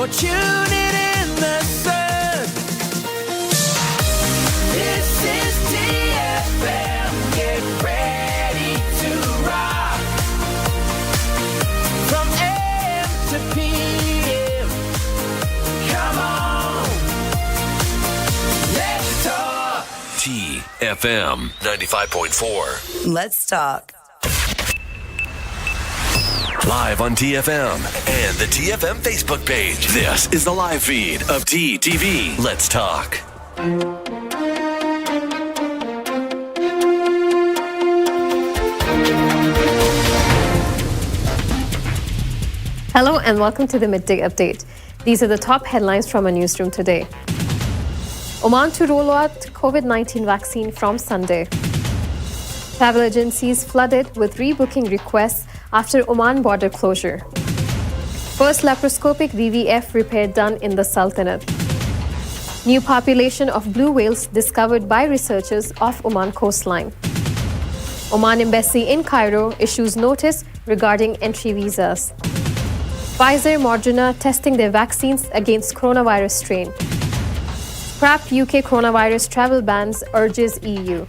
or tune it in the sun. This is TFM. Get ready to rock. From AM to PM. Come on. Let's talk. TFM 95.4. Let's talk. Live on TFM and the TFM Facebook page. This is the live feed of TTV. Let's talk. Hello and welcome to the Midday Update. These are the top headlines from our newsroom today. Oman to roll out COVID-19 vaccine from Sunday. Travel agencies flooded with rebooking requests after Oman border closure. First laparoscopic VVF repair done in the Sultanate. New population of blue whales discovered by researchers off Oman coastline. Oman Embassy in Cairo issues notice regarding entry visas. Pfizer, Moderna testing their vaccines against coronavirus strain. Scrap UK coronavirus travel bans urges EU.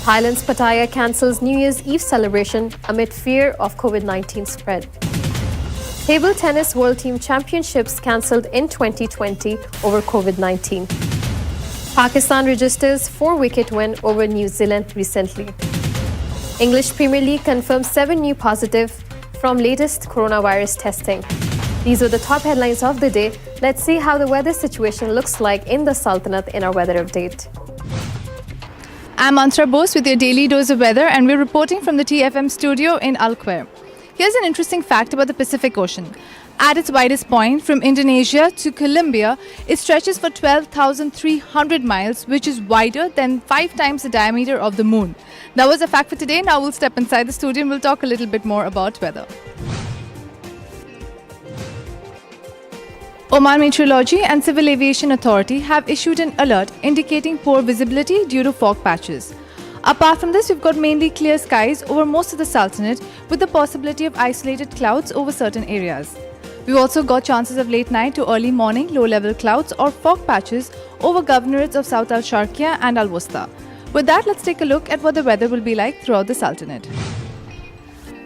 Thailand's Pattaya cancels New Year's Eve celebration amid fear of COVID-19 spread. Table tennis World Team Championships cancelled in 2020 over COVID-19. Pakistan registers 4-wicket win over New Zealand recently. English Premier League confirms 7 new positive from latest coronavirus testing. These are the top headlines of the day. Let's see how the weather situation looks like in the Sultanate in our weather update. I'm Ansra Bose with your daily dose of weather, and we're reporting from the TFM studio in Al Quair. Here's an interesting fact about the Pacific Ocean. At its widest point, from Indonesia to Colombia, it stretches for 12,300 miles, which is wider than 5 times the diameter of the moon. That was a fact for today. Now we'll step inside the studio and we'll talk a little bit more about weather. Oman Meteorology and Civil Aviation Authority have issued an alert indicating poor visibility due to fog patches. Apart from this, we've got mainly clear skies over most of the Sultanate with the possibility of isolated clouds over certain areas. We've also got chances of late night to early morning low-level clouds or fog patches over governorates of South Al-Sharqiya and Al-Wusta. With that, let's take a look at what the weather will be like throughout the Sultanate.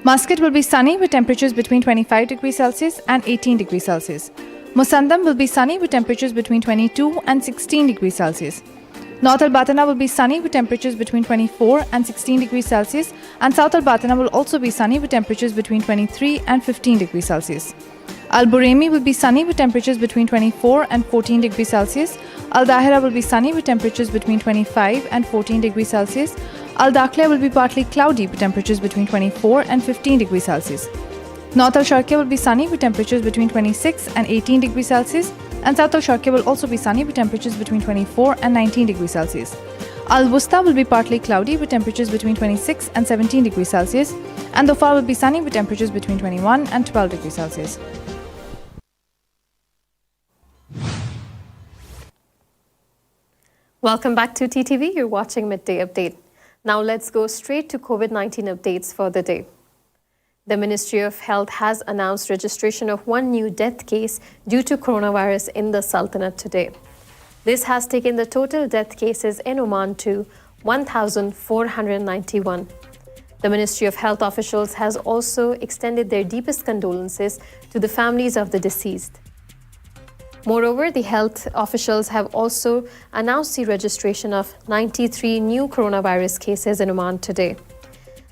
Muscat will be sunny with temperatures between 25 degrees Celsius and 18 degrees Celsius. Musandam will be sunny with temperatures between 22 and 16 degrees Celsius. North Al-Batana will be sunny with temperatures between 24 and 16 degrees Celsius, and South Al-Batana will also be sunny with temperatures between 23 and 15 degrees Celsius. Al-Buremi will be sunny with temperatures between 24 and 14 degrees Celsius. Al-Dahira will be sunny with temperatures between 25 and 14 degrees Celsius. Al-Dakhla will be partly cloudy with temperatures between 24 and 15 degrees Celsius. North Al-Sharqiya will be sunny with temperatures between 26 and 18 degrees Celsius, and South Al-Sharqiya will also be sunny with temperatures between 24 and 19 degrees Celsius. Al-Wusta will be partly cloudy with temperatures between 26 and 17 degrees Celsius, and Dhofar will be sunny with temperatures between 21 and 12 degrees Celsius. Welcome back to TTV. You're watching Midday Update. Now let's go straight to COVID-19 updates for the day. The Ministry of Health has announced registration of 1 new death case due to coronavirus in the Sultanate today. This has taken the total death cases in Oman to 1,491. The Ministry of Health officials has also extended their deepest condolences to the families of the deceased. Moreover, the health officials have also announced the registration of 93 new coronavirus cases in Oman today.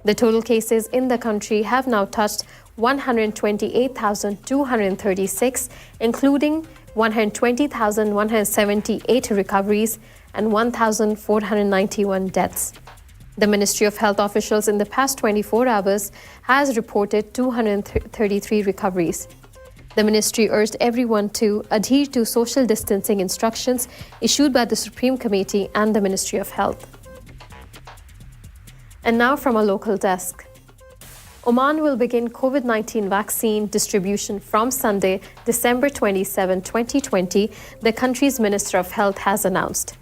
The total cases in the country have now touched 128,236, including 120,178 recoveries and 1,491 deaths. The Ministry of Health officials in the past 24 hours has reported 233 recoveries. The ministry urged everyone to adhere to social distancing instructions issued by the Supreme Committee and the Ministry of Health. And now from a local desk. Oman will begin COVID-19 vaccine distribution from Sunday, December 27, 2020, the country's Minister of Health has announced.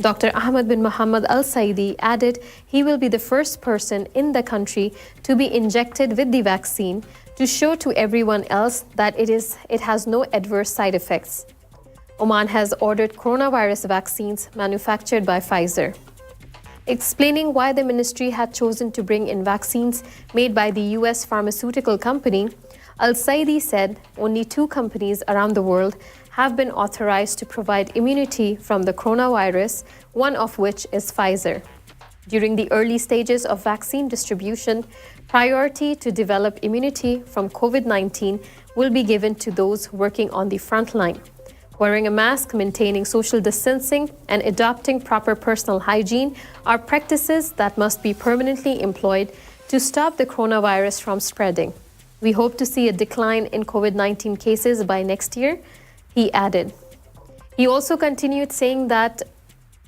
Dr. Ahmed bin Mohammed Al Saidi added he will be the first person in the country to be injected with the vaccine to show to everyone else that it has no adverse side effects. Oman has ordered coronavirus vaccines manufactured by Pfizer. Explaining why the ministry had chosen to bring in vaccines made by the US pharmaceutical company, Al-Saidi said only 2 companies around the world have been authorized to provide immunity from the coronavirus, one of which is Pfizer. During the early stages of vaccine distribution, priority to develop immunity from COVID-19 will be given to those working on the front line. Wearing a mask, maintaining social distancing, and adopting proper personal hygiene are practices that must be permanently employed to stop the coronavirus from spreading. We hope to see a decline in COVID-19 cases by next year, he added. He also continued saying that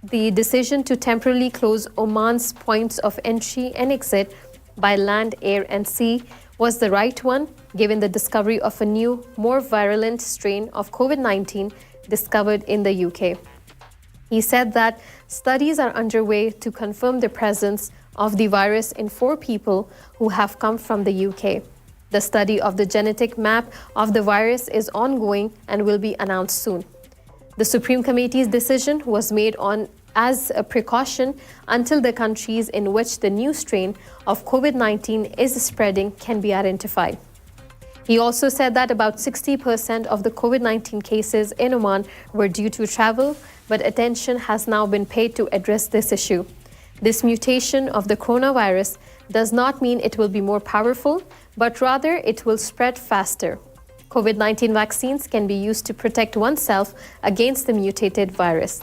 the decision to temporarily close Oman's points of entry and exit by land, air, and sea was the right one, given the discovery of a new, more virulent strain of COVID-19 discovered in the UK. He said that studies are underway to confirm the presence of the virus in 4 people who have come from the UK. The study of the genetic map of the virus is ongoing and will be announced soon. The Supreme Committee's decision was made as a precaution until the countries in which the new strain of COVID-19 is spreading can be identified. He also said that about 60% of the COVID-19 cases in Oman were due to travel, but attention has now been paid to address this issue. This mutation of the coronavirus does not mean it will be more powerful, but rather it will spread faster. COVID-19 vaccines can be used to protect oneself against the mutated virus.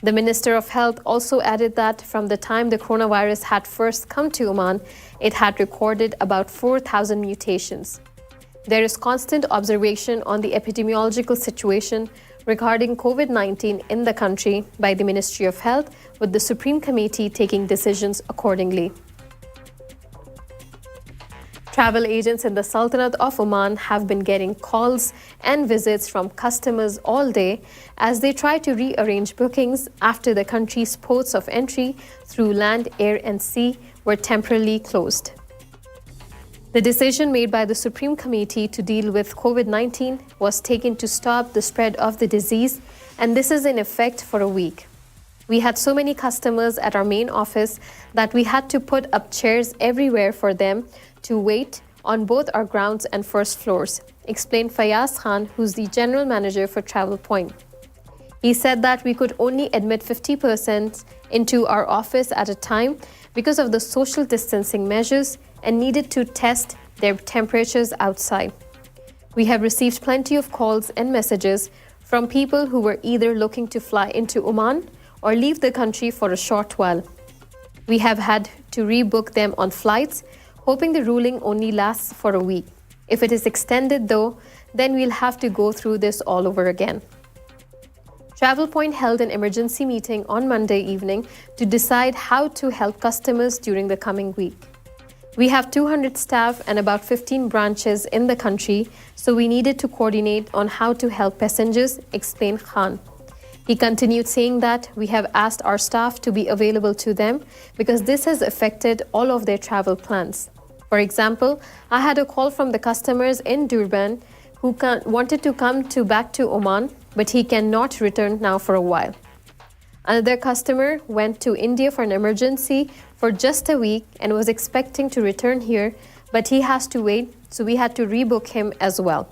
The Minister of Health also added that from the time the coronavirus had first come to Oman, it had recorded about 4,000 mutations. There is constant observation on the epidemiological situation regarding COVID-19 in the country by the Ministry of Health, with the Supreme Committee taking decisions accordingly. Travel agents in the Sultanate of Oman have been getting calls and visits from customers all day as they try to rearrange bookings after the country's ports of entry through land, air, and sea were temporarily closed. The decision made by the Supreme Committee to deal with COVID-19 was taken to stop the spread of the disease, and this is in effect for a week. We had so many customers at our main office that we had to put up chairs everywhere for them to wait on both our grounds and first floors, explained Fayaz Khan, who's the general manager for Travel Point. He said that we could only admit 50% into our office at a time because of the social distancing measures and needed to test their temperatures outside. We have received plenty of calls and messages from people who were either looking to fly into Oman or leave the country for a short while. We have had to rebook them on flights, hoping the ruling only lasts for a week. If it is extended though, then we'll have to go through this all over again. Travel Point held an emergency meeting on Monday evening to decide how to help customers during the coming week. We have 200 staff and about 15 branches in the country, so we needed to coordinate on how to help passengers, explained Khan. He continued saying that we have asked our staff to be available to them because this has affected all of their travel plans. For example, I had a call from the customers in Durban who wanted to come back to Oman, but he cannot return now for a while. Another customer went to India for an emergency for just a week and was expecting to return here, but he has to wait, so we had to rebook him as well.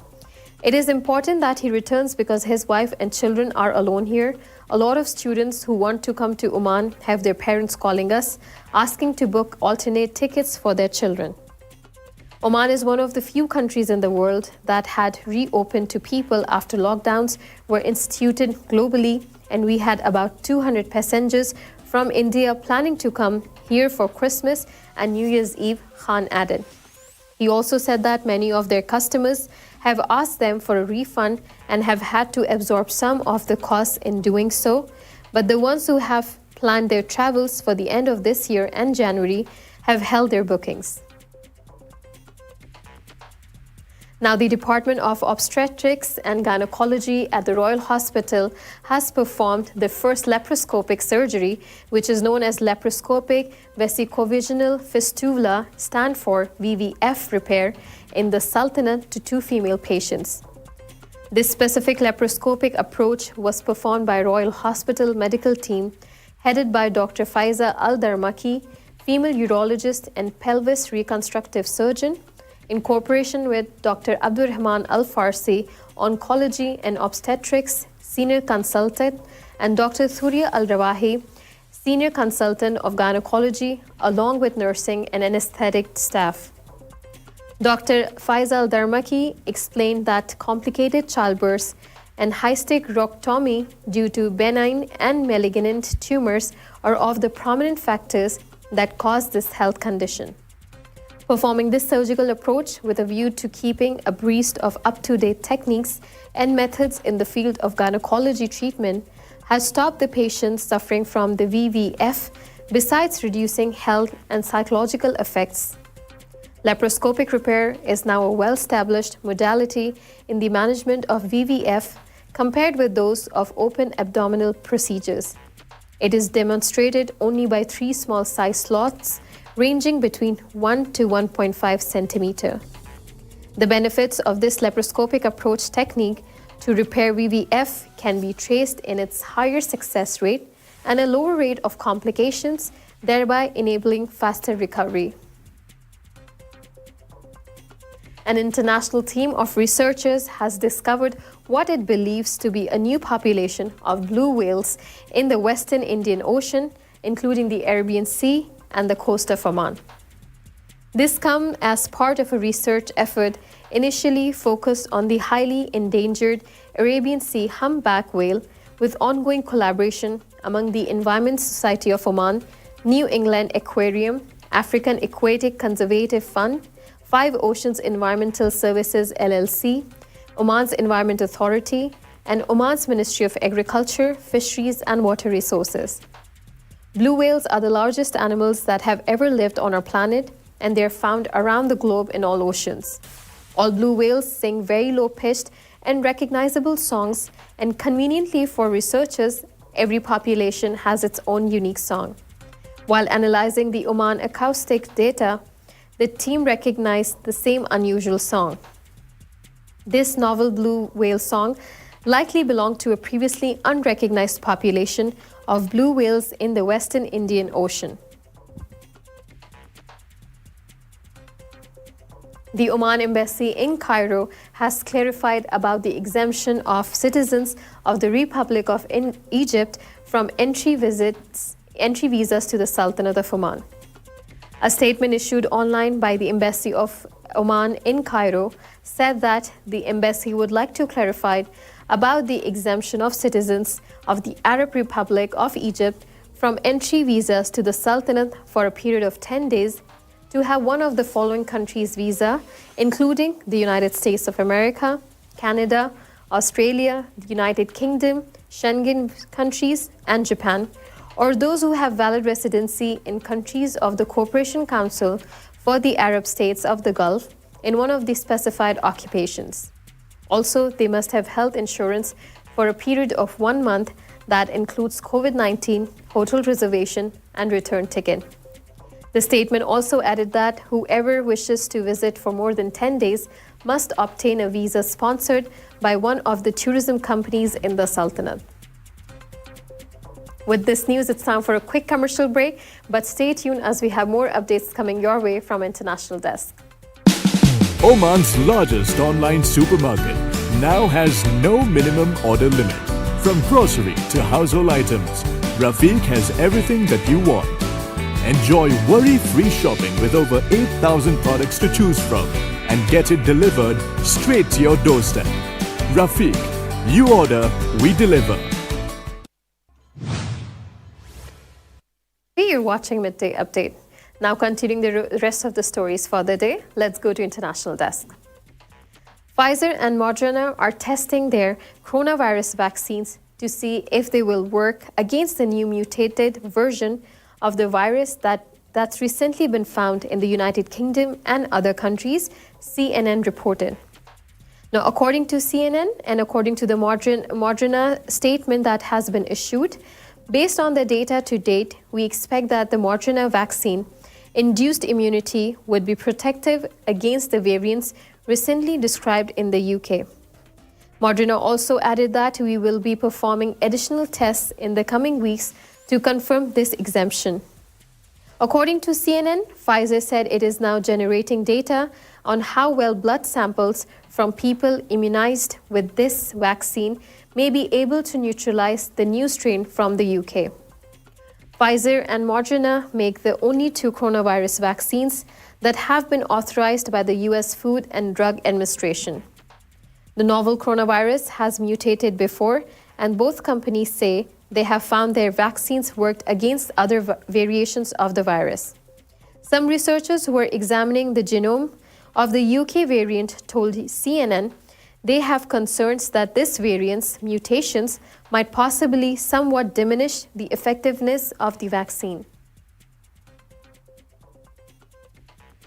It is important that he returns because his wife and children are alone here. A lot of students who want to come to Oman have their parents calling us, asking to book alternate tickets for their children. Oman is one of the few countries in the world that had reopened to people after lockdowns were instituted globally, and we had about 200 passengers from India planning to come here for Christmas and New Year's Eve, Khan added. He also said that many of their customers have asked them for a refund and have had to absorb some of the costs in doing so, but the ones who have planned their travels for the end of this year and January have held their bookings. Now, the Department of Obstetrics and Gynecology at the Royal Hospital has performed the first laparoscopic surgery, which is known as laparoscopic vesicovaginal fistula, stand for VVF repair, in the Sultanate to 2 female patients. This specific laparoscopic approach was performed by Royal Hospital medical team headed by Dr. Faiza Al-Darmaki, female urologist and pelvis reconstructive surgeon, in cooperation with Dr. Abdurrahman Al-Farsi, oncology and obstetrics senior consultant, and Dr. Thuria Al-Rawahi, senior consultant of gynecology, along with nursing and anesthetic staff. Dr. Faisal Darmaki explained that complicated childbirth and hysterectomy due to benign and malignant tumors are of the prominent factors that cause this health condition. Performing this surgical approach with a view to keeping abreast of up-to-date techniques and methods in the field of gynecology treatment has stopped the patients suffering from the VVF, besides reducing health and psychological effects. Laparoscopic repair is now a well-established modality in the management of VVF compared with those of open abdominal procedures. It is demonstrated only by 3 small size slots ranging between 1 to 1.5 centimeter. The benefits of this laparoscopic approach technique to repair VVF can be traced in its higher success rate and a lower rate of complications, thereby enabling faster recovery. An international team of researchers has discovered what it believes to be a new population of blue whales in the Western Indian Ocean, including the Arabian Sea and the coast of Oman. This comes as part of a research effort initially focused on the highly endangered Arabian Sea humpback whale, with ongoing collaboration among the Environment Society of Oman, New England Aquarium, African Aquatic Conservative Fund, 5 Oceans Environmental Services LLC, Oman's Environment Authority, and Oman's Ministry of Agriculture, Fisheries and Water Resources. Blue whales are the largest animals that have ever lived on our planet, and they are found around the globe in all oceans. All blue whales sing very low-pitched and recognizable songs, and conveniently for researchers, every population has its own unique song. While analyzing the Oman acoustic data, the team recognized the same unusual song. This novel blue whale song likely belonged to a previously unrecognized population of blue whales in the Western Indian Ocean. The Oman Embassy in Cairo has clarified about the exemption of citizens of the Republic of Egypt from entry visas to the Sultanate of Oman. A statement issued online by the Embassy of Oman in Cairo said that the embassy would like to clarify about the exemption of citizens of the Arab Republic of Egypt from entry visas to the Sultanate for a period of 10 days to have one of the following countries' visa, including the United States of America, Canada, Australia, the United Kingdom, Schengen countries, and Japan, or those who have valid residency in countries of the Cooperation Council for the Arab states of the Gulf in one of the specified occupations. Also, they must have health insurance for a period of 1 month that includes COVID-19, hotel reservation, and return ticket. The statement also added that whoever wishes to visit for more than 10 days must obtain a visa sponsored by one of the tourism companies in the Sultanate. With this news, it's time for a quick commercial break, but stay tuned as we have more updates coming your way from International Desk. Oman's largest online supermarket now has no minimum order limit. From grocery to household items, Rafiq has everything that you want. Enjoy worry-free shopping with over 8,000 products to choose from and get it delivered straight to your doorstep. Rafiq, you order, we deliver. Hey, you're watching Midday Update. Now continuing the rest of the stories for the day, let's go to International Desk. Pfizer and Moderna are testing their coronavirus vaccines to see if they will work against the new mutated version of the virus that's recently been found in the United Kingdom and other countries, CNN reported. Now, according to CNN and according to the Moderna statement that has been issued, based on the data to date, we expect that the Moderna vaccine induced immunity would be protective against the variants recently described in the UK. Moderna also added that we will be performing additional tests in the coming weeks to confirm this exemption. According to CNN, Pfizer said it is now generating data on how well blood samples from people immunized with this vaccine may be able to neutralize the new strain from the UK. Pfizer and Moderna make the only two coronavirus vaccines that have been authorized by the US Food and Drug Administration. The novel coronavirus has mutated before, and both companies say they have found their vaccines worked against other variations of the virus. Some researchers who were examining the genome of the UK variant told CNN they have concerns that this variant's mutations might possibly somewhat diminish the effectiveness of the vaccine.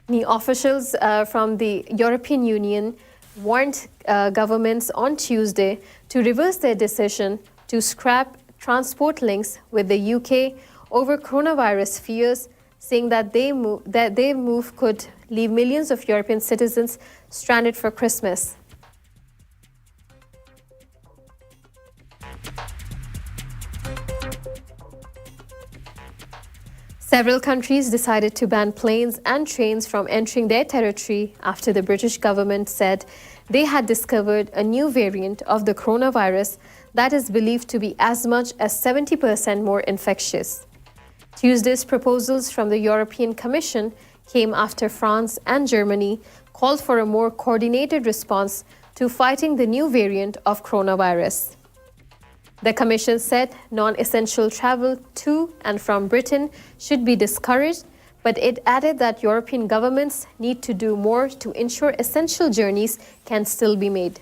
The officials from the European Union warned governments on Tuesday to reverse their decision to scrap transport links with the UK over coronavirus fears, saying that their move could leave millions of European citizens stranded for Christmas. Several countries decided to ban planes and trains from entering their territory after the British government said they had discovered a new variant of the coronavirus that is believed to be as much as 70% more infectious. Tuesday's proposals from the European Commission came after France and Germany called for a more coordinated response to fighting the new variant of coronavirus. The Commission said non-essential travel to and from Britain should be discouraged, but it added that European governments need to do more to ensure essential journeys can still be made.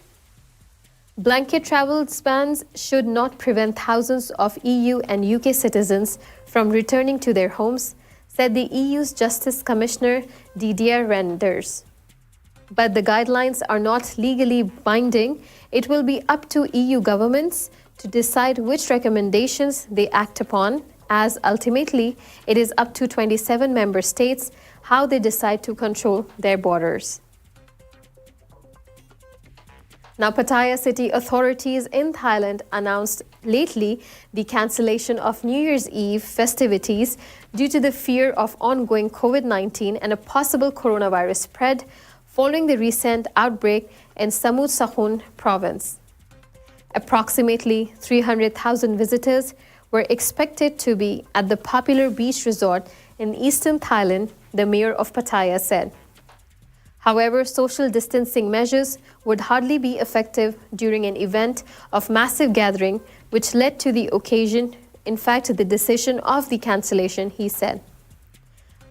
Blanket travel bans should not prevent thousands of EU and UK citizens from returning to their homes, said the EU's Justice Commissioner Didier Reynders. But the guidelines are not legally binding. It will be up to EU governments to decide which recommendations they act upon, as ultimately it is up to 27 member states how they decide to control their borders. Now, Pattaya city authorities in Thailand announced lately the cancellation of New Year's Eve festivities due to the fear of ongoing COVID-19 and a possible coronavirus spread following the recent outbreak in Samut Sakhon province. Approximately 300,000 visitors were expected to be at the popular beach resort in eastern Thailand, the mayor of Pattaya said. However, social distancing measures would hardly be effective during an event of massive gathering, which led to the occasion, in fact, the decision of the cancellation, he said.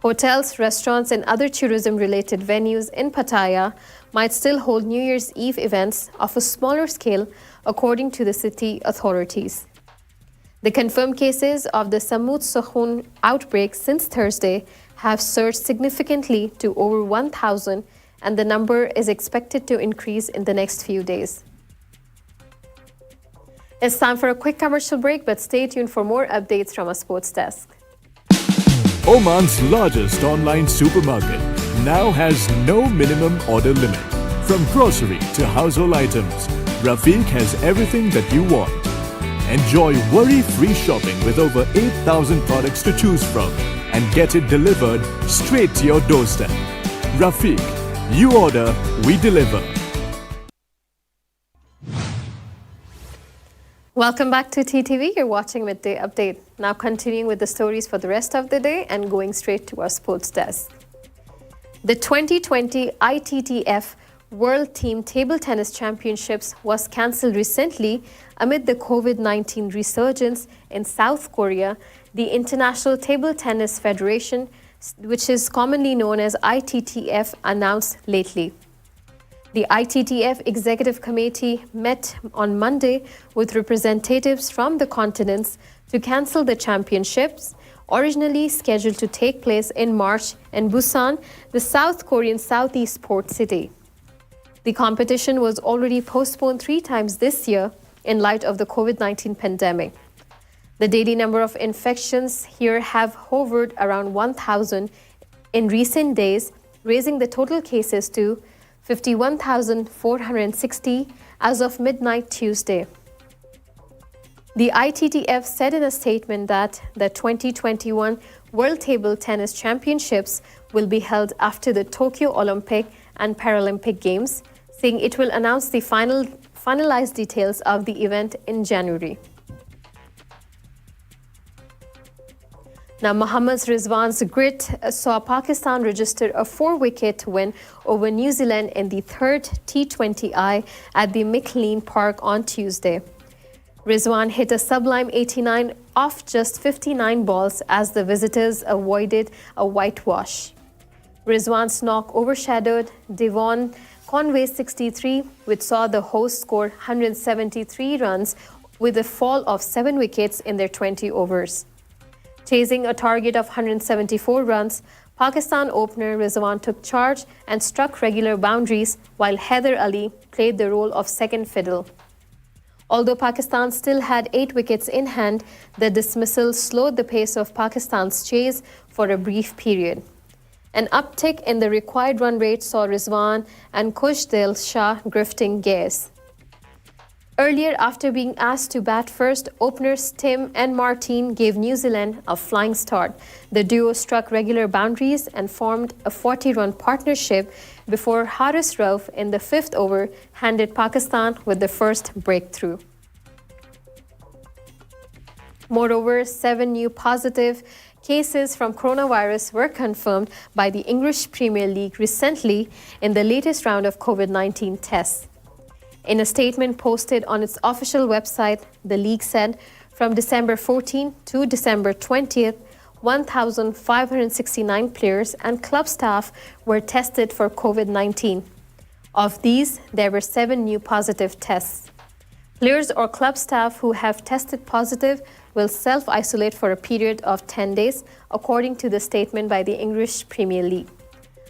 Hotels, restaurants, and other tourism-related venues in Pattaya might still hold New Year's Eve events of a smaller scale, according to the city authorities. The confirmed cases of the Samut Sakhon outbreak since Thursday have surged significantly to over 1,000, and the number is expected to increase in the next few days. It's time for a quick commercial break, but stay tuned for more updates from our sports desk. Oman's largest online supermarket now has no minimum order limit. From grocery to household items, Rafiq has everything that you want. Enjoy worry-free shopping with over 8,000 products to choose from and get it delivered straight to your doorstep. Rafiq, you order, we deliver. Welcome back to TTV. You're watching Midday Update. Now continuing with the stories for the rest of the day and going straight to our sports desk. The 2020 ITTF World Team Table Tennis Championships was cancelled recently amid the COVID-19 resurgence in South Korea. The International Table Tennis Federation, which is commonly known as ITTF, announced lately. The ITTF Executive Committee met on Monday with representatives from the continents to cancel the championships, originally scheduled to take place in March in Busan, the South Korean southeast port city. The competition was already postponed 3 times this year in light of the COVID-19 pandemic. The daily number of infections here have hovered around 1,000 in recent days, raising the total cases to 51,460 as of midnight Tuesday. The ITTF said in a statement that the 2021 World Table Tennis Championships will be held after the Tokyo Olympic and Paralympic Games, saying it will announce the finalized details of the event in January. Now, Mohammad Rizwan's grit saw Pakistan register a 4-wicket win over New Zealand in the third T20I at the McLean Park on Tuesday. Rizwan hit a sublime 89 off just 59 balls as the visitors avoided a whitewash. Rizwan's knock overshadowed Devon Conway's 63, which saw the hosts score 173 runs with a fall of 7 wickets in their 20 overs. Chasing a target of 174 runs, Pakistan opener Rizwan took charge and struck regular boundaries while Haider Ali played the role of second fiddle. Although Pakistan still had 8 wickets in hand, the dismissal slowed the pace of Pakistan's chase for a brief period. An uptick in the required run rate saw Rizwan and Khushdil Shah grifting gears. Earlier, after being asked to bat first, openers Tim and Martin gave New Zealand a flying start. The duo struck regular boundaries and formed a 40-run partnership before Haris Rauf in the 5th over handed Pakistan with the first breakthrough. Moreover, 7 new positive cases from coronavirus were confirmed by the English Premier League recently in the latest round of COVID-19 tests. In a statement posted on its official website, the league said from December 14 to December 20th, 1,569 players and club staff were tested for COVID-19. Of these, there were 7 new positive tests. Players or club staff who have tested positive will self-isolate for a period of 10 days, according to the statement by the English Premier League.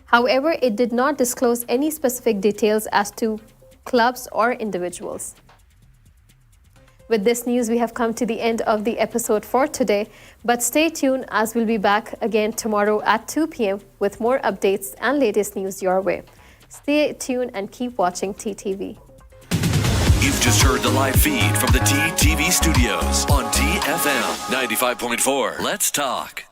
However, it did not disclose any specific details as to clubs or individuals. With this news, we have come to the end of the episode for today, but stay tuned as we'll be back again tomorrow at 2 p.m. with more updates and latest news your way. Stay tuned and keep watching TTV. You've just heard the live feed from the TTV studios on TFM 95.4. Let's talk.